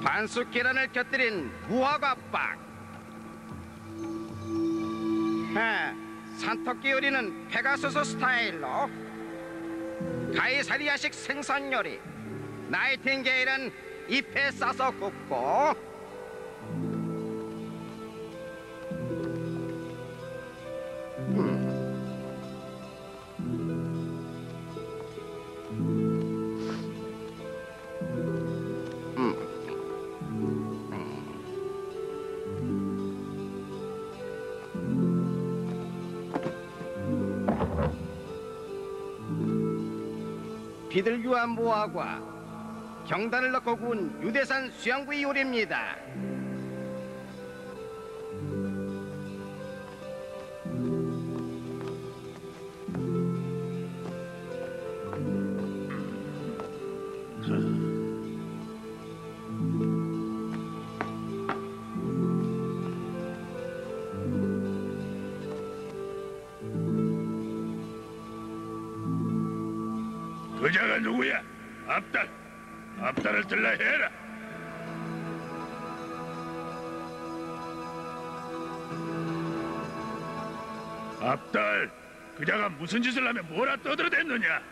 반숙 계란을 곁들인 무화과빵. 산토끼 요리는 페가수스 스타일로. 가이사리아식 생선 요리. 나이팅게일은 잎에 싸서 굽고. 비둘기와 무화과, 경단을 넣고 구운 유대산 수양구이 요리입니다. 그자가 누구야? 앞달을 들라 해라. 앞달, 그자가 무슨 짓을 하면 뭐라 떠들어댔느냐?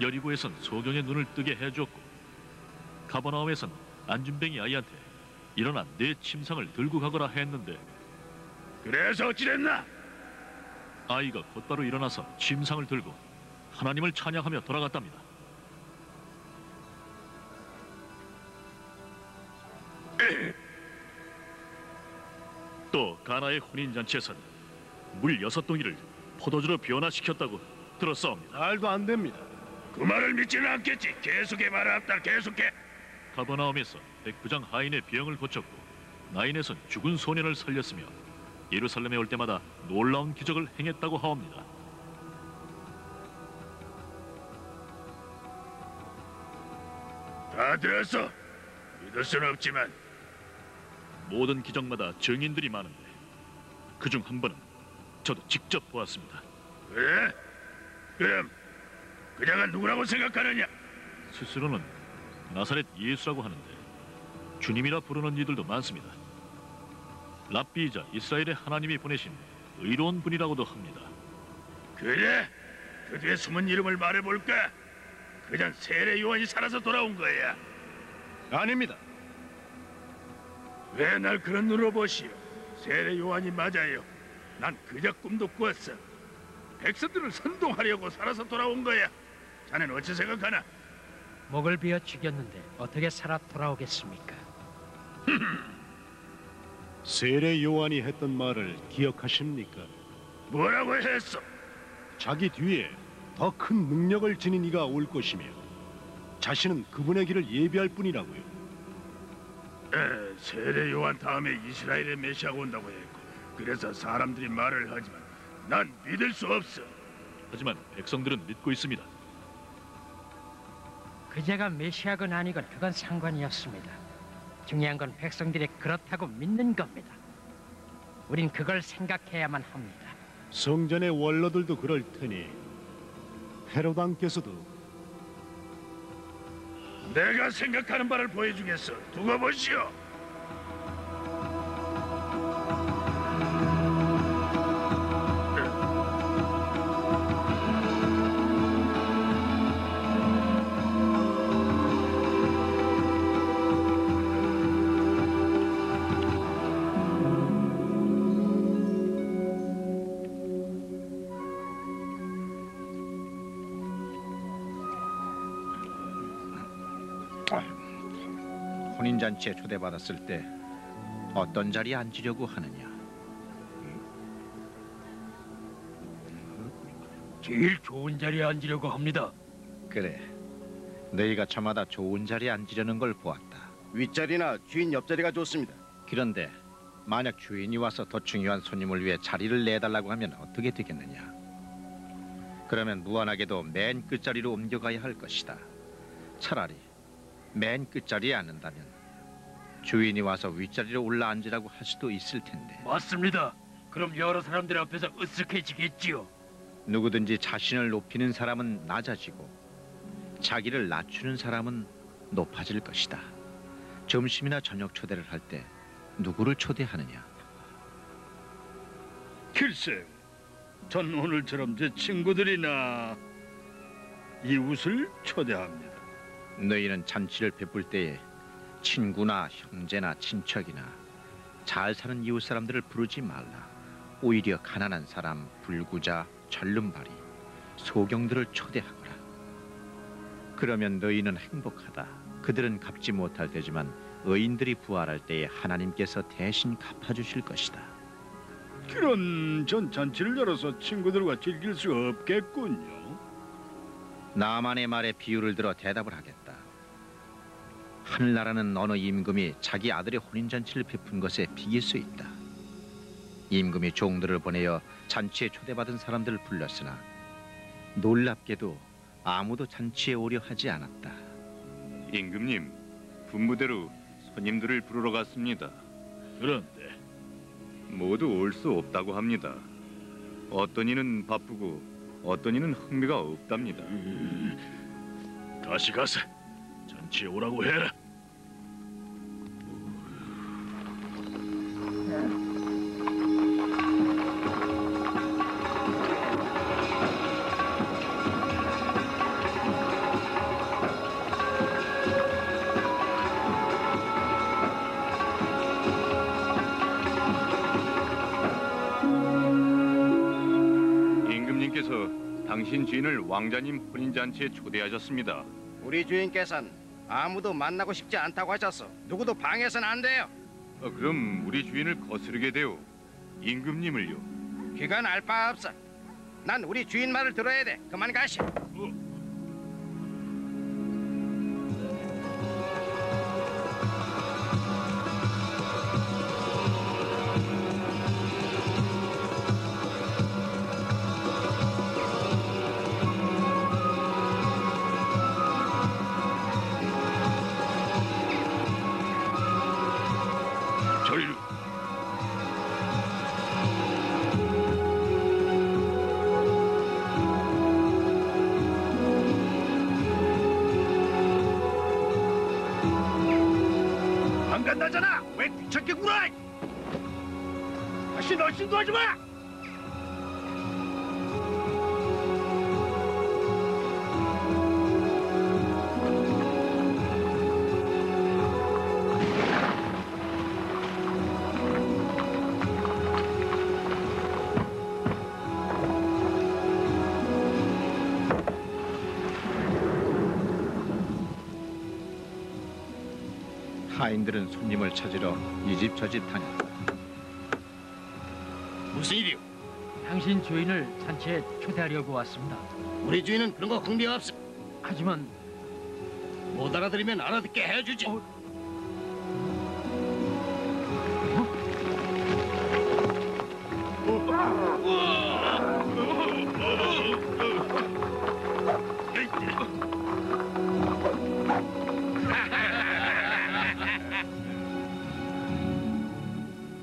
여리고에선 소경의 눈을 뜨게 해주었고, 가버나움에선 안준뱅이 아이한테 일어나 내 침상을 들고 가거라 했는데, 그래서 어찌됐나? 아이가 곧바로 일어나서 침상을 들고 하나님을 찬양하며 돌아갔답니다. 또 가나의 혼인잔치에서는 물 6동이를 포도주로 변화시켰다고 들었사옵니다. 말도 안 됩니다. 그 말을 믿지는 않겠지. 계속해봐라, 앞달, 계속해. 가버나움에서 백부장 하인의 병을 고쳤고, 나인에선 죽은 소년을 살렸으며 예루살렘에 올 때마다 놀라운 기적을 행했다고 하옵니다. 다 들었어. 믿을 수는 없지만 모든 기적마다 증인들이 많은데 그중 한 번은 저도 직접 보았습니다. 그래? 그럼 그자가 누구라고 생각하느냐? 스스로는 나사렛 예수라고 하는데 주님이라 부르는 이들도 많습니다. 랍비이자 이스라엘의 하나님이 보내신 의로운 분이라고도 합니다. 그래? 그 뒤에 숨은 이름을 말해볼까? 그냥 세례 요한이 살아서 돌아온 거야. 아닙니다. 왜 날 그런 눈으로 보시오? 세례 요한이 맞아요. 난 그자 꿈도 꿨어. 백성들을 선동하려고 살아서 돌아온 거야. 자넨 어찌 생각하나? 목을 비어 죽였는데 어떻게 살아 돌아오겠습니까? 세례 요한이 했던 말을 기억하십니까? 뭐라고 했어? 자기 뒤에 더 큰 능력을 지닌 이가 올 것이며 자신은 그분의 길을 예비할 뿐이라고요. 세례 요한 다음에 이스라엘의 메시아가 온다고 했고, 그래서 사람들이 말을 하지만 난 믿을 수 없어. 하지만 백성들은 믿고 있습니다. 그제가 메시아건 아니건 그건 상관이 없습니다. 중요한 건 백성들이 그렇다고 믿는 겁니다. 우린 그걸 생각해야만 합니다. 성전의 원로들도 그럴 테니 헤롯 왕께서도. 내가 생각하는 바를 보여주겠어. 두고 보시오. 혼인잔치에 초대받았을 때 어떤 자리에 앉으려고 하느냐? 제일 좋은 자리에 앉으려고 합니다. 그래, 너희가 저마다 좋은 자리에 앉으려는 걸 보았다. 윗자리나 주인 옆자리가 좋습니다. 그런데 만약 주인이 와서 더 중요한 손님을 위해 자리를 내달라고 하면 어떻게 되겠느냐? 그러면 무한하게도 맨 끝자리로 옮겨가야 할 것이다. 차라리 맨 끝자리에 앉는다면 주인이 와서 윗자리로 올라앉으라고 할 수도 있을 텐데. 맞습니다. 그럼 여러 사람들 앞에서 으쓱해지겠지요. 누구든지 자신을 높이는 사람은 낮아지고 자기를 낮추는 사람은 높아질 것이다. 점심이나 저녁 초대를 할 때 누구를 초대하느냐? 글쎄요, 전 오늘처럼 제 친구들이나 이웃을 초대합니다. 너희는 잔치를 베풀 때에 친구나 형제나 친척이나 잘 사는 이웃 사람들을 부르지 말라. 오히려 가난한 사람, 불구자, 절름발이, 소경들을 초대하거라. 그러면 너희는 행복하다. 그들은 갚지 못할 테지만 의인들이 부활할 때에 하나님께서 대신 갚아주실 것이다. 그런 전 잔치를 열어서 친구들과 즐길 수 없겠군요. 나만의 말에 비유를 들어 대답을 하겠다. 하늘나라는 어느 임금이 자기 아들의 혼인잔치를 베푼 것에 비길 수 있다. 임금이 종들을 보내어 잔치에 초대받은 사람들을 불렀으나 놀랍게도 아무도 잔치에 오려 하지 않았다. 임금님, 분부대로 손님들을 부르러 갔습니다. 그런데 모두 올 수 없다고 합니다. 어떤 이는 바쁘고 어떤 이는 흥미가 없답니다. 다시 가서 잔치에 오라고 해라. 임금님께서 당신 주인을 왕자님 혼인잔치에 초대하셨습니다. 우리 주인께서는 아무도 만나고 싶지 않다고 하셔서 누구도 방해해서는 안 돼요. 그럼 우리 주인을 거스르게 되오. 임금님을요. 그건 알 바 없어. 난 우리 주인 말을 들어야 돼. 그만 가시. 저리로. 안 간다잖아. 왜 귀찮게 굴어? 다시 널씬도 하지 마. 하인들은 손님을 찾으러 이 집 저 집 다녔다. 무슨 일이오? 당신 주인을 잔치에 초대하려고 왔습니다. 우리 주인은 그런 거 흥미 없어. 하지만 못 알아들으면 알아듣게 해주지.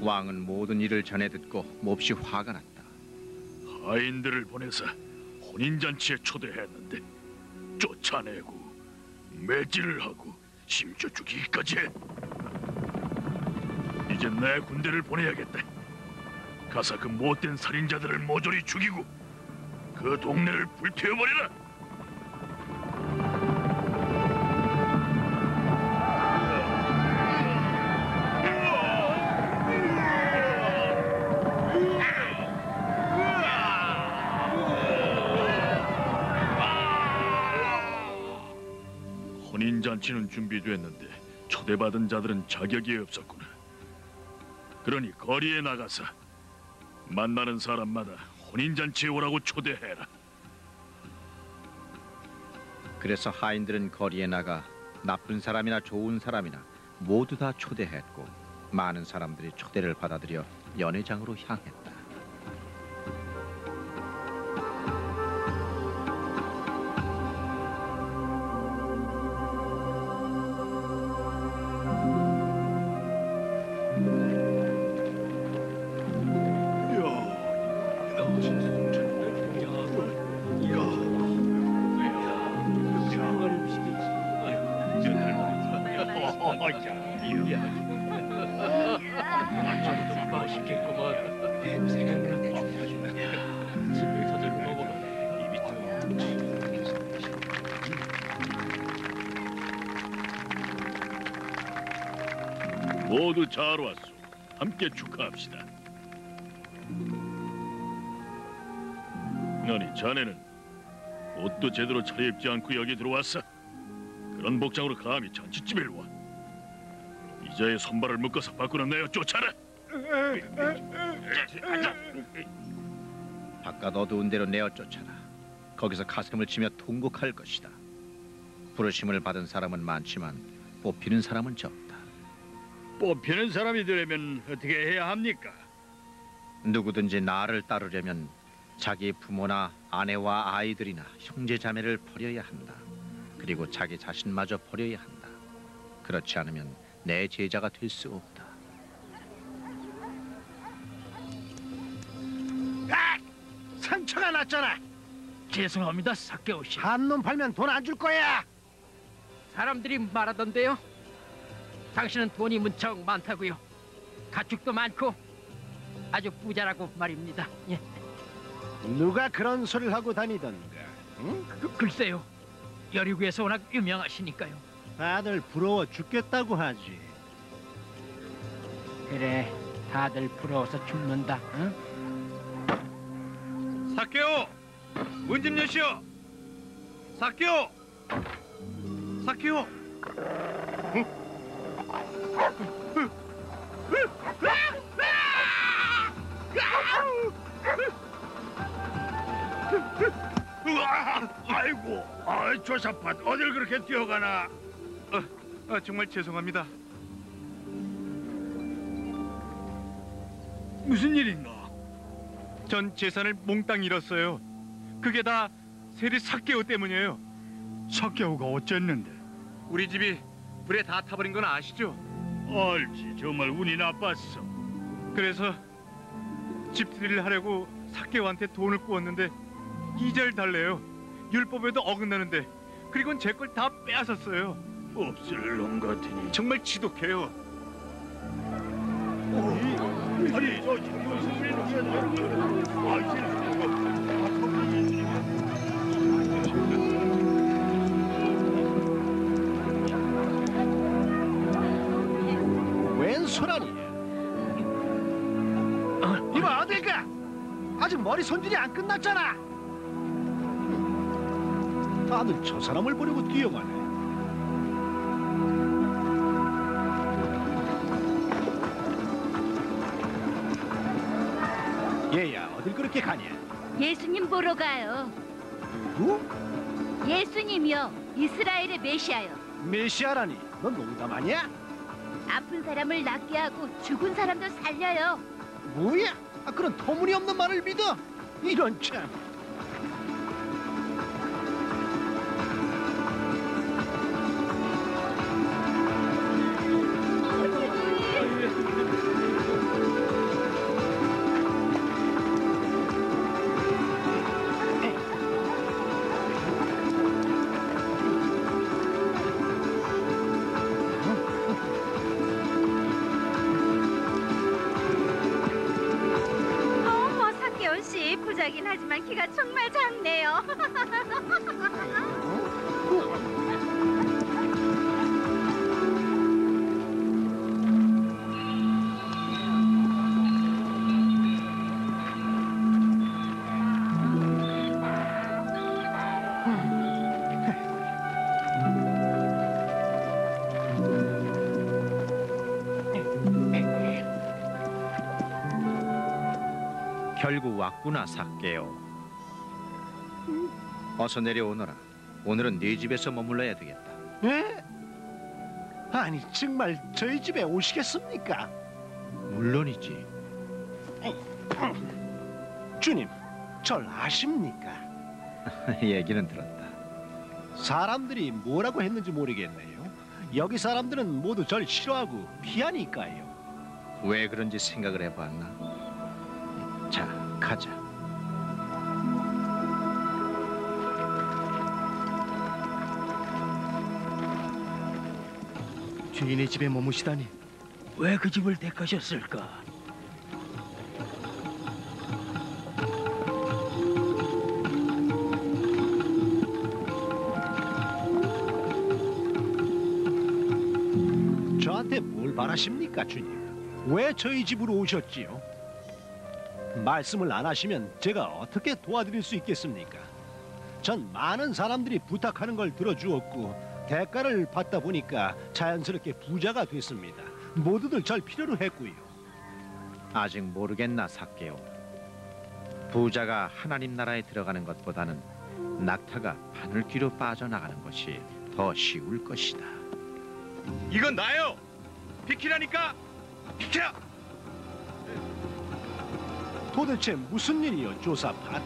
왕은 모든 일을 전해 듣고 몹시 화가 났다. 하인들을 보내서 혼인잔치에 초대했는데 쫓아내고 매질을 하고 심지어 죽이기까지 해. 이제 내 군대를 보내야겠다. 가서 그 못된 살인자들을 모조리 죽이고 그 동네를 불태워버려라. 혼인잔치는 준비됐는데 초대받은 자들은 자격이 없었구나. 그러니 거리에 나가서 만나는 사람마다 혼인잔치에 오라고 초대해라. 그래서 하인들은 거리에 나가 나쁜 사람이나 좋은 사람이나 모두 다 초대했고 많은 사람들이 초대를 받아들여 연회장으로 향했다. 모두 잘 왔소. 함께 축하합시다. 아니, 자네는 옷도 제대로 차려입지 않고 여기 들어왔어. 그런 복장으로 감히 잔치집에 와. 이자의 손발을 묶어서 밖으로 내어 쫓아라. 바깥 어두운 데로 내어 쫓아라. 거기서 가슴을 치며 통곡할 것이다. 부르심을 받은 사람은 많지만 뽑히는 사람은 적다. 뽑히는 사람이 되려면 어떻게 해야 합니까? 누구든지 나를 따르려면 자기 부모나 아내와 아이들이나 형제 자매를 버려야 한다. 그리고 자기 자신마저 버려야 한다. 그렇지 않으면 내 제자가 될 수 없다. 상처가 났잖아. 죄송합니다, 사케오 씨. 한 놈 팔면 돈 안 줄 거야. 사람들이 말하던데요. 당신은 돈이 무척 많다고요. 가축도 많고 아주 부자라고 말입니다. 예. 누가 그런 소리를 하고 다니던가. 응? 글쎄요. 여리구에서 워낙 유명하시니까요. 다들 부러워 죽겠다고 하지. 그래, 다들 부러워서 죽는다. 응? 사케오, 문 좀 여시오. 사케오, 사케오. 아이고, 조사팟 어딜 그렇게 뛰어가나? 정말 죄송합니다. 무슨 일인가? 전 재산을 몽땅 잃었어요. 그게 다 세리 사케오 때문이에요. 사케오가 어쨌는데? 우리 집이 불에 다 타버린 건 아시죠? 알지, 정말 운이 나빴어. 그래서 집들이를 하려고 사케오한테 돈을 꾸었는데 이자를 달래요. 율법에도 어긋나는데. 그리고는 제 걸 다 빼앗았어요. 없을 놈 같으니. 정말 지독해요. 아니, 웬 소란이야? 이봐, 어딜 가? 아직 머리 손질이 안 끝났잖아. 다들 저 사람을 버리고 뛰어가네. 얘야, 어딜 그렇게 가냐? 예수님 보러 가요. 누구? 예수님이요. 이스라엘의 메시아요. 메시아라니? 넌 농담하냐? 아픈 사람을 낫게 하고 죽은 사람도 살려요. 뭐야? 그런 터무니없는 말을 믿어? 이런 참. 어머, 사케오 씨, 부자긴 하지만 키가 정말 작네요. 결국 왔구나, 사케오. 어서 내려오너라. 오늘은 네 집에서 머물러야 되겠다. 에? 아니, 정말 저희 집에 오시겠습니까? 물론이지. 주님, 절 아십니까? 얘기는 들었다. 사람들이 뭐라고 했는지 모르겠네요. 여기 사람들은 모두 절 싫어하고 피하니까요. 왜 그런지 생각을 해봤나? 자, 가자. 주인의 집에 머무시다니 왜 그 집을 택하셨을까? 저한테 뭘 바라십니까, 주님? 왜 저희 집으로 오셨지요? 말씀을 안 하시면 제가 어떻게 도와드릴 수 있겠습니까? 전 많은 사람들이 부탁하는 걸 들어주었고 대가를 받다 보니까 자연스럽게 부자가 됐습니다. 모두들 절 필요로 했고요. 아직 모르겠나 삭개오. 부자가 하나님 나라에 들어가는 것보다는 낙타가 바늘 귀로 빠져나가는 것이 더 쉬울 것이다. 이건 나요. 비키라니까. 비켜. 도대체 무슨 일이요, 조사판?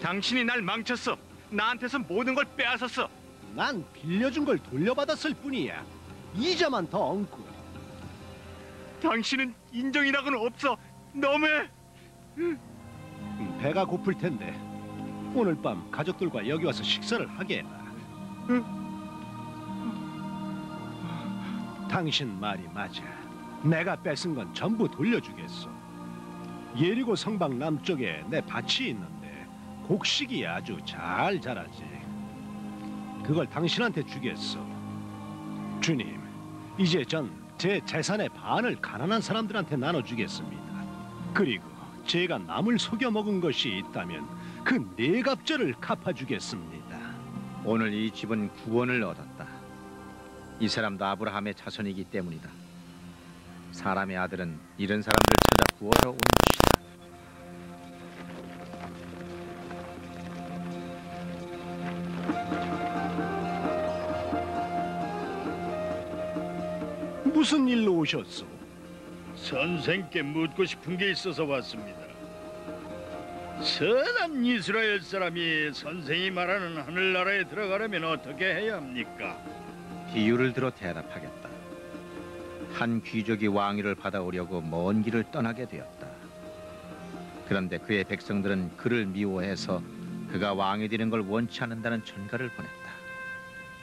당신이 날 망쳤어. 나한테서 모든 걸 빼앗았어. 난 빌려준 걸 돌려받았을 뿐이야. 이자만 더 얹고. 당신은 인정이라고는 없어. 너무해. 배가 고플 텐데 오늘 밤 가족들과 여기 와서 식사를 하게 해라. 당신 말이 맞아. 내가 뺏은 건 전부 돌려주겠어. 예리고 성방 남쪽에 내 밭이 있는데 곡식이 아주 잘 자라지. 그걸 당신한테 주겠어. 주님, 이제 전 제 재산의 반을 가난한 사람들한테 나눠주겠습니다. 그리고 제가 남을 속여 먹은 것이 있다면 그 4갑절을 갚아주겠습니다. 오늘 이 집은 구원을 얻었다. 이 사람도 아브라함의 자손이기 때문이다. 사람의 아들은 이런 사람들을 찾아 구하러 온 것이다. 무슨 일로 오셨소? 선생께 묻고 싶은 게 있어서 왔습니다. 선한 이스라엘 사람이 선생이 말하는 하늘나라에 들어가려면 어떻게 해야 합니까? 비유를 들어 대답하겠다. 한 귀족이 왕위를 받아오려고 먼 길을 떠나게 되었다. 그런데 그의 백성들은 그를 미워해서 그가 왕이 되는 걸 원치 않는다는 전가를 보냈다.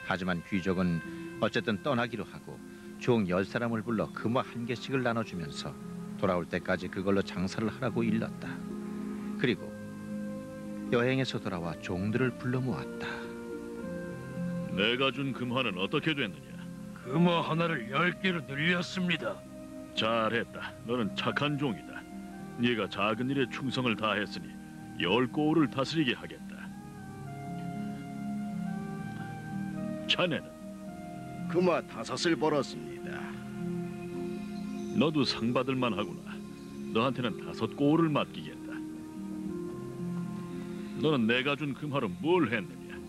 하지만 귀족은 어쨌든 떠나기로 하고 종 10사람을 불러 금화 1개씩을 나눠주면서 돌아올 때까지 그걸로 장사를 하라고 일렀다. 그리고 여행에서 돌아와 종들을 불러 모았다. 내가 준 금화는 어떻게 됐느냐? 금화 하나를 10개로 늘렸습니다. 잘했다. 너는 착한 종이다. 네가 작은 일에 충성을 다했으니 10고을을 다스리게 하겠다. 자네는? 금화 5을 벌었습니다. 너도 상 받을 만하구나. 너한테는 5고을을 맡기겠다. 너는 내가 준 금화로 뭘 했느냐?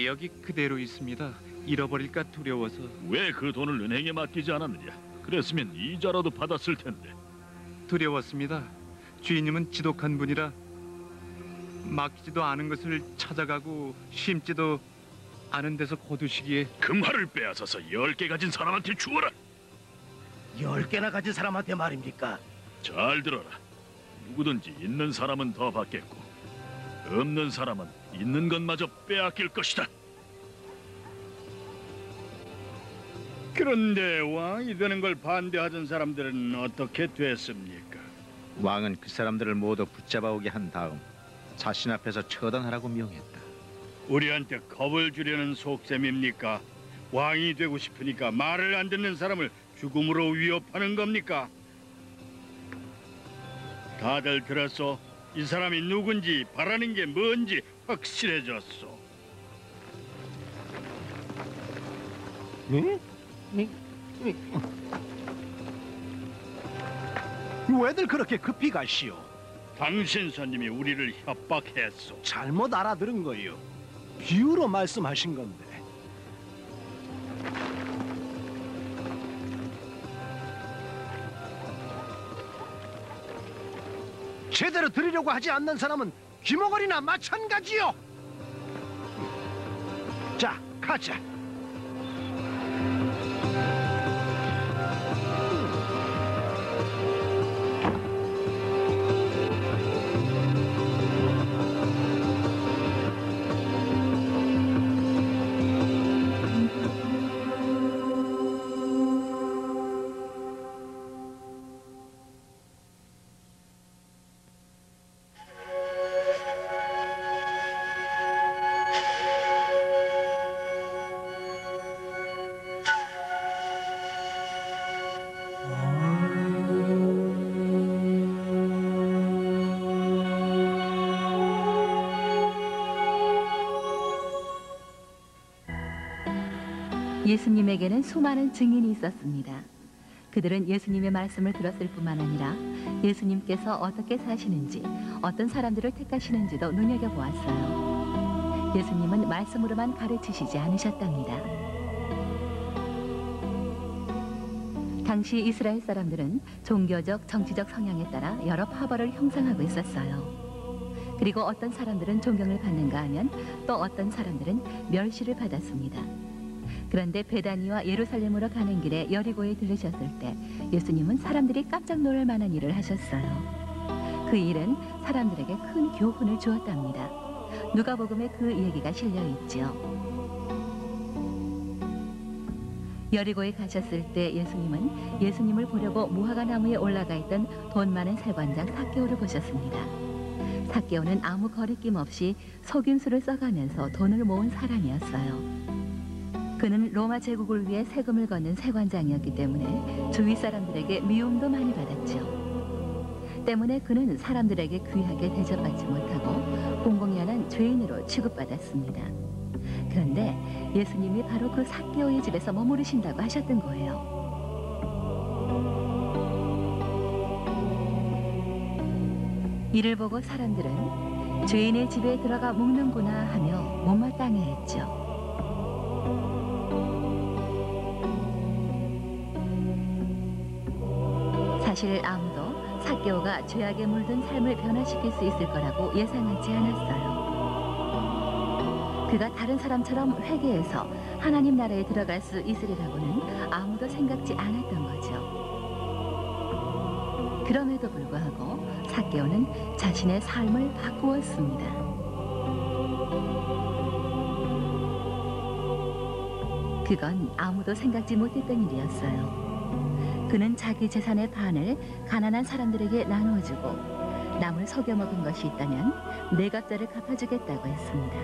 여기 그대로 있습니다. 잃어버릴까 두려워서. 왜 그 돈을 은행에 맡기지 않았느냐? 그랬으면 이자라도 받았을 텐데. 두려웠습니다. 주인님은 지독한 분이라 맡기지도 않은 것을 찾아가고 심지도 않은 데서 거두시기에. 금화를 빼앗아서 10개 가진 사람한테 주어라. 10개나 가진 사람한테 말입니까? 잘 들어라. 누구든지 있는 사람은 더 받겠고 없는 사람은 있는 것마저 빼앗길 것이다. 그런데 왕이 되는 걸 반대하던 사람들은 어떻게 됐습니까? 왕은 그 사람들을 모두 붙잡아 오게 한 다음 자신 앞에서 처단하라고 명했다. 우리한테 겁을 주려는 속셈입니까? 왕이 되고 싶으니까 말을 안 듣는 사람을 죽음으로 위협하는 겁니까? 다들 들었어? 이 사람이 누군지 바라는 게 뭔지 확실해졌어. 응? 왜들 그렇게 급히 가시오? 당신 손님이 우리를 협박했어. 잘못 알아들은 거요. 비유로 말씀하신 건데. 제대로 드리려고 하지 않는 사람은 귀머거리나 마찬가지요. 자, 가자. 예수님에게는 수많은 증인이 있었습니다. 그들은 예수님의 말씀을 들었을 뿐만 아니라 예수님께서 어떻게 사시는지, 어떤 사람들을 택하시는지도 눈여겨보았어요. 예수님은 말씀으로만 가르치시지 않으셨답니다. 당시 이스라엘 사람들은 종교적, 정치적 성향에 따라 여러 파벌을 형성하고 있었어요. 그리고 어떤 사람들은 존경을 받는가 하면 또 어떤 사람들은 멸시를 받았습니다. 그런데 베다니와 예루살렘으로 가는 길에 여리고에 들르셨을 때 예수님은 사람들이 깜짝 놀랄 만한 일을 하셨어요. 그 일은 사람들에게 큰 교훈을 주었답니다. 누가복음에 그 얘기가 실려 있죠. 여리고에 가셨을 때 예수님은 예수님을 보려고 무화과 나무에 올라가 있던 돈 많은 세관장 삭개오를 보셨습니다. 삭개오는 아무 거리낌 없이 속임수를 써가면서 돈을 모은 사람이었어요. 그는 로마 제국을 위해 세금을 걷는 세관장이었기 때문에 주위 사람들에게 미움도 많이 받았죠. 때문에 그는 사람들에게 귀하게 대접받지 못하고 공공이 안한 죄인으로 취급받았습니다. 그런데 예수님이 바로 그 삭개오의 집에서 머무르신다고 하셨던 거예요. 이를 보고 사람들은 죄인의 집에 들어가 묵는구나 하며 못마땅해했죠. 사실 아무도 삭개오가 죄악에 물든 삶을 변화시킬 수 있을 거라고 예상하지 않았어요. 그가 다른 사람처럼 회개해서 하나님 나라에 들어갈 수 있으리라고는 아무도 생각지 않았던 거죠. 그럼에도 불구하고 삭개오는 자신의 삶을 바꾸었습니다. 그건 아무도 생각지 못했던 일이었어요. 그는 자기 재산의 반을 가난한 사람들에게 나누어주고 남을 속여먹은 것이 있다면 네 갑절을 갚아주겠다고 했습니다.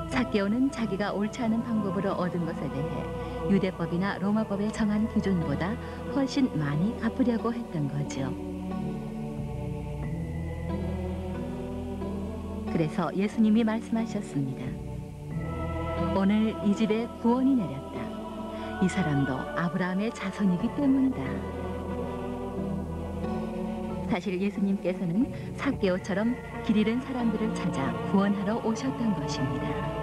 삭개오는 자기가 옳지 않은 방법으로 얻은 것에 대해 유대법이나 로마법에 정한 기준보다 훨씬 많이 갚으려고 했던 거죠. 그래서 예수님이 말씀하셨습니다. 오늘 이 집에 구원이 내렸다. 이 사람도 아브라함의 자손이기 때문이다. 사실 예수님께서는 삭개오처럼 길 잃은 사람들을 찾아 구원하러 오셨던 것입니다.